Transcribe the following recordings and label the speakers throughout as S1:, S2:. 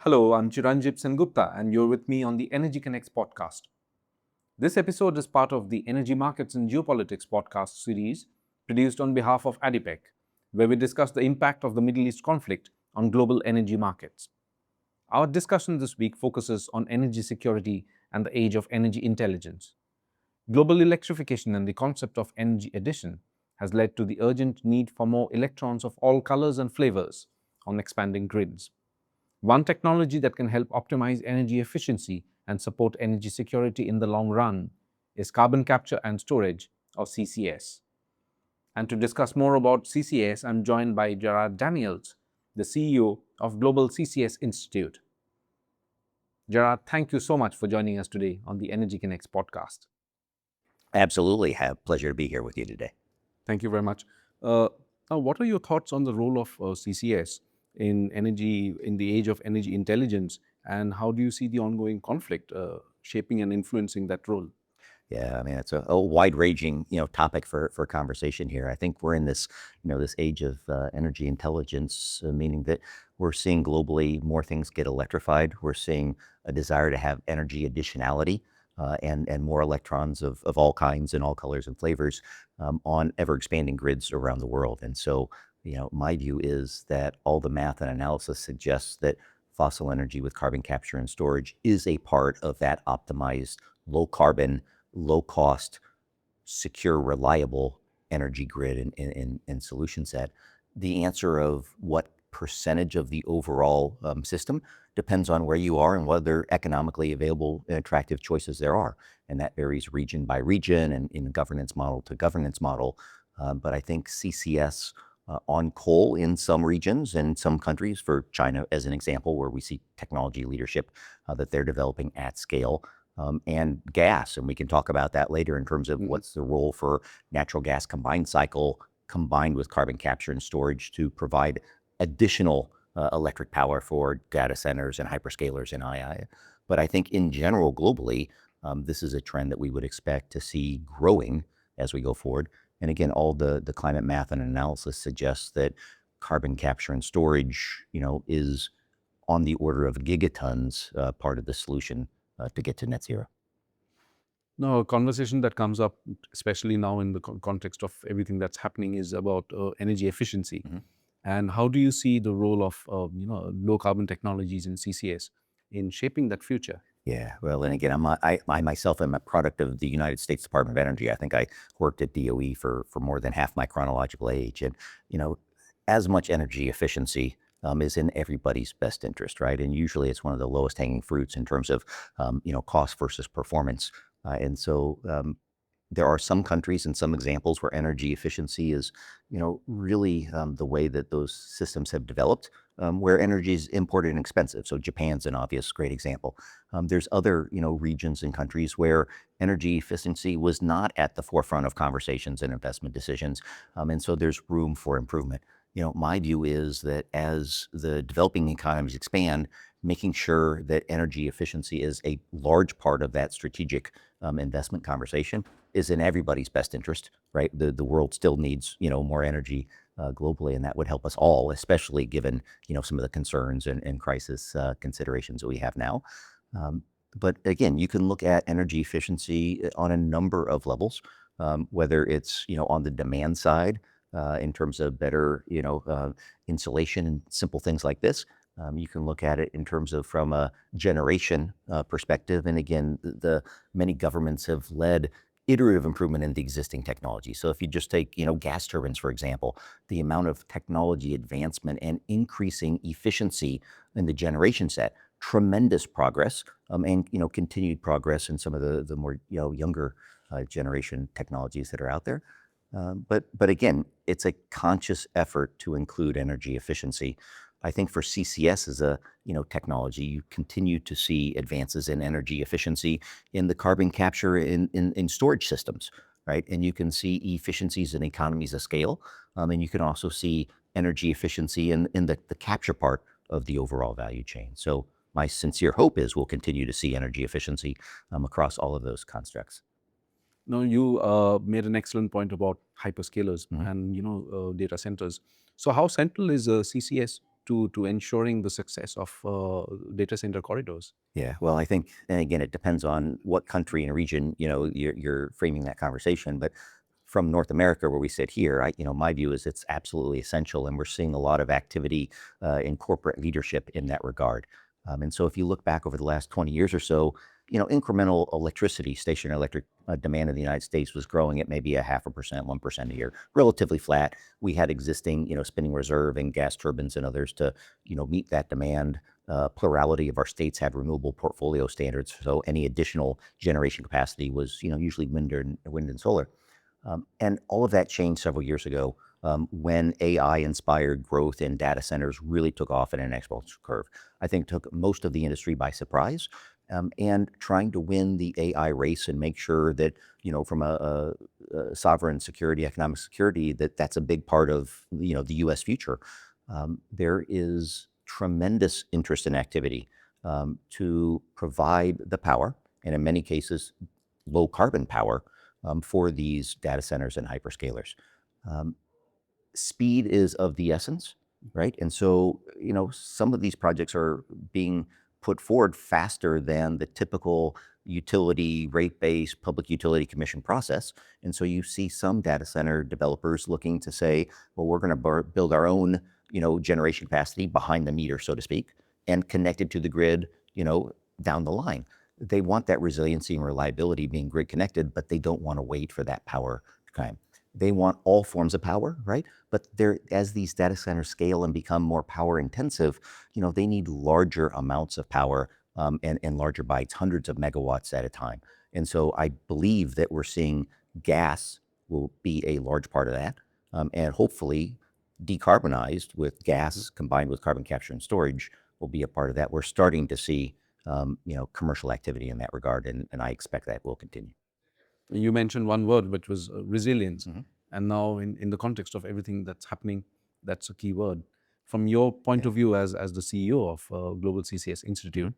S1: Hello, I'm Chiranjib Sengupta, and you're with me on the Energy Connects podcast. This episode is part of the Energy Markets and Geopolitics podcast series produced on behalf of ADIPEC, where we discuss the impact of the Middle East conflict on global energy markets. Our discussion this week focuses on energy security and the age of energy intelligence. Global electrification and the concept of energy addition has led to the urgent need for more electrons of all colors and flavors on expanding grids. One technology that can help optimize energy efficiency and support energy security in the long run is carbon capture and storage, or CCS. And to discuss more about CCS, I'm joined by Jarad Daniels, the CEO of Global CCS Institute. Jarad, thank you so much for joining us today on the Energy Connects podcast.
S2: Absolutely. Pleasure to be here with you today.
S1: Thank you very much. Now, what are your thoughts on the role of CCS in energy, in the age of energy intelligence, and how do you see the ongoing conflict shaping and influencing that role?
S2: Yeah, I mean, it's a wide-ranging, topic for conversation here. I think we're in this, this age of energy intelligence, meaning that we're seeing globally more things get electrified. We're seeing a desire to have energy additionality and more electrons of all kinds and all colors and flavors on ever-expanding grids around the world. And so, my view is that all the math and analysis suggests that fossil energy with carbon capture and storage is a part of that optimized, low carbon, low cost, secure, reliable energy grid and solution set. The answer of what percentage of the overall system depends on where you are and what other economically available and attractive choices there are. And that varies region by region and in governance model to governance model. But I think CCS on coal in some regions and some countries, for China as an example, where we see technology leadership that they're developing at scale, and gas. And we can talk about that later in terms of what's the role for natural gas combined cycle combined with carbon capture and storage to provide additional electric power for data centers and hyperscalers and AI. But I think in general, globally, this is a trend that we would expect to see growing as we go forward. And again, all the climate math and analysis suggests that carbon capture and storage, is on the order of gigatons part of the solution to get to net zero.
S1: Now, a conversation that comes up, especially now in the context of everything that's happening, is about energy efficiency. And how do you see the role of low carbon technologies in CCS in shaping that future?
S2: Yeah, well, and again, I myself am a product of the United States Department of Energy. I think I worked at DOE for more than half my chronological age. And, as much energy efficiency is in everybody's best interest, right? And usually it's one of the lowest hanging fruits in terms of, cost versus performance. And so there are some countries and some examples where energy efficiency is, really the way that those systems have developed, where energy is imported and expensive. So Japan's an obvious great example. There's other, regions and countries where energy efficiency was not at the forefront of conversations and investment decisions. And so there's room for improvement. My view is that as the developing economies expand, making sure that energy efficiency is a large part of that strategic investment conversation is in everybody's best interest, right? The world still needs, more energy globally, and that would help us all, especially given, some of the concerns and crisis considerations that we have now. But again, you can look at energy efficiency on a number of levels, whether it's, on the demand side, in terms of better, insulation and simple things like this. You can look at it in terms of from a generation perspective. And again, the many governments have led iterative improvement in the existing technology. So if you just take, gas turbines, for example, the amount of technology advancement and increasing efficiency in the generation set, tremendous progress, and, continued progress in some of the more, younger generation technologies that are out there. But again, it's a conscious effort to include energy efficiency. I think for CCS as a technology, you continue to see advances in energy efficiency in the carbon capture in storage systems, right? And you can see efficiencies and economies of scale, and you can also see energy efficiency in the capture part of the overall value chain. So my sincere hope is we'll continue to see energy efficiency across all of those constructs.
S1: Now, you made an excellent point about hyperscalers and data centers. So, how central is CCS to ensuring the success of data center corridors?
S2: Yeah, well, I think, and again, it depends on what country and region, you're framing that conversation. But from North America, where we sit here, my view is it's absolutely essential, and we're seeing a lot of activity in corporate leadership in that regard. And so, if you look back over the last 20 years or so, incremental electricity, stationary electric demand in the United States was growing at maybe 0.5%, 1% a year, relatively flat. We had existing, spinning reserve and gas turbines and others to, meet that demand. Plurality of our states had renewable portfolio standards, so any additional generation capacity was, usually wind and solar. And all of that changed several years ago when AI-inspired growth in data centers really took off in an exponential curve. I think took most of the industry by surprise. And trying to win the AI race and make sure that, from a sovereign security, economic security, that's a big part of, the U.S. future. There is tremendous interest and activity to provide the power, and in many cases, low carbon power for these data centers and hyperscalers. Speed is of the essence, right? And so, some of these projects are being put forward faster than the typical utility rate-based public utility commission process. And so you see some data center developers looking to say, well, we're going to build our own, generation capacity behind the meter, so to speak, and connected to the grid, down the line. They want that resiliency and reliability being grid connected, but they don't want to wait for that power to come. They want all forms of power, right? But as these data centers scale and become more power intensive, they need larger amounts of power and larger bytes, hundreds of megawatts at a time. And so I believe that we're seeing gas will be a large part of that, and hopefully decarbonized with gas combined with carbon capture and storage will be a part of that. We're starting to see commercial activity in that regard, and I expect that will continue.
S1: You mentioned one word, which was resilience.
S2: Mm-hmm.
S1: And now in the context of everything that's happening, that's a key word. From your point of view as the CEO of Global CCS Institute,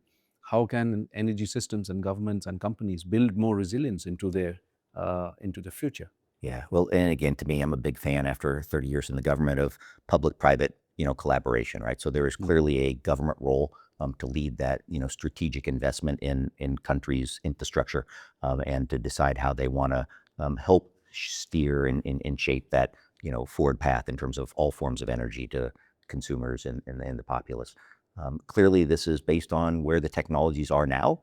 S1: how can energy systems and governments and companies build more resilience into the future?
S2: Yeah, well, and again, to me, I'm a big fan after 30 years in the government of public-private, collaboration, right? So there is clearly a government role to lead that, strategic investment in countries' infrastructure and to decide how they want to help steer and shape that, forward path in terms of all forms of energy to consumers and the populace. Clearly, this is based on where the technologies are now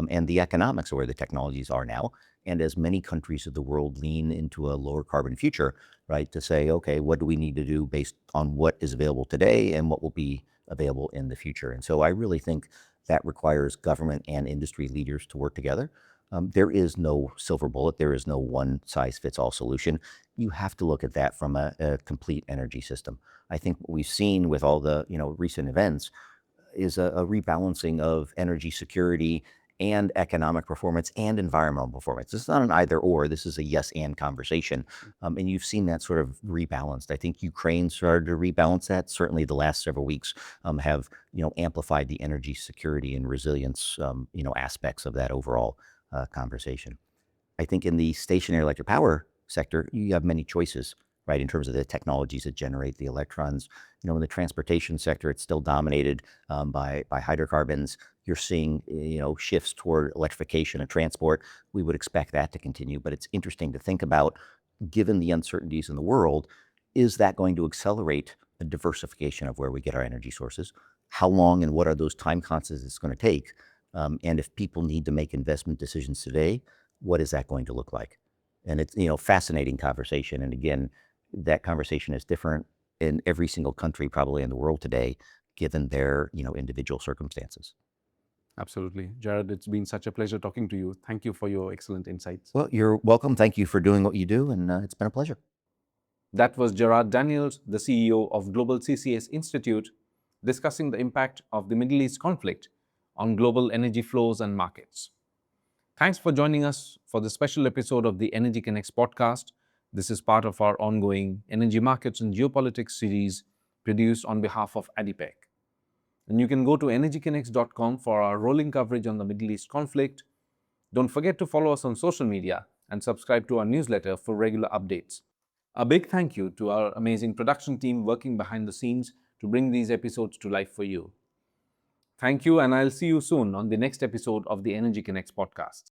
S2: and the economics of where the technologies are now. And as many countries of the world lean into a lower carbon future, right, to say, okay, what do we need to do based on what is available today and what will be available in the future? And so I really think that requires government and industry leaders to work together. There is no silver bullet. There is no one size fits all solution. You have to look at that from a complete energy system. I think what we've seen with all the recent events is a rebalancing of energy security and economic performance and environmental performance. This is not an either or, this is a yes and conversation. And you've seen that sort of rebalanced. I think Ukraine started to rebalance that. Certainly the last several weeks have amplified the energy security and resilience aspects of that overall conversation. I think in the stationary electric power sector, you have many choices, right, in terms of the technologies that generate the electrons. In the transportation sector, it's still dominated by hydrocarbons. You're seeing, shifts toward electrification of transport. We would expect that to continue, but it's interesting to think about, given the uncertainties in the world, is that going to accelerate a diversification of where we get our energy sources? How long and what are those time constants it's going to take? And if people need to make investment decisions today, what is that going to look like? And it's, fascinating conversation. And again, that conversation is different in every single country probably in the world today, given their, individual circumstances.
S1: Absolutely. Jarad, it's been such a pleasure talking to you. Thank you for your excellent insights.
S2: Well, you're welcome. Thank you for doing what you do, and it's been a pleasure.
S1: That was Jarad Daniels, the CEO of Global CCS Institute, discussing the impact of the Middle East conflict on global energy flows and markets. Thanks for joining us for this special episode of the Energy Connects podcast. This is part of our ongoing Energy Markets and Geopolitics series produced on behalf of ADIPEC. And you can go to energyconnects.com for our rolling coverage on the Middle East conflict. Don't forget to follow us on social media and subscribe to our newsletter for regular updates. A big thank you to our amazing production team working behind the scenes to bring these episodes to life for you. Thank you, and I'll see you soon on the next episode of the Energy Connects podcast.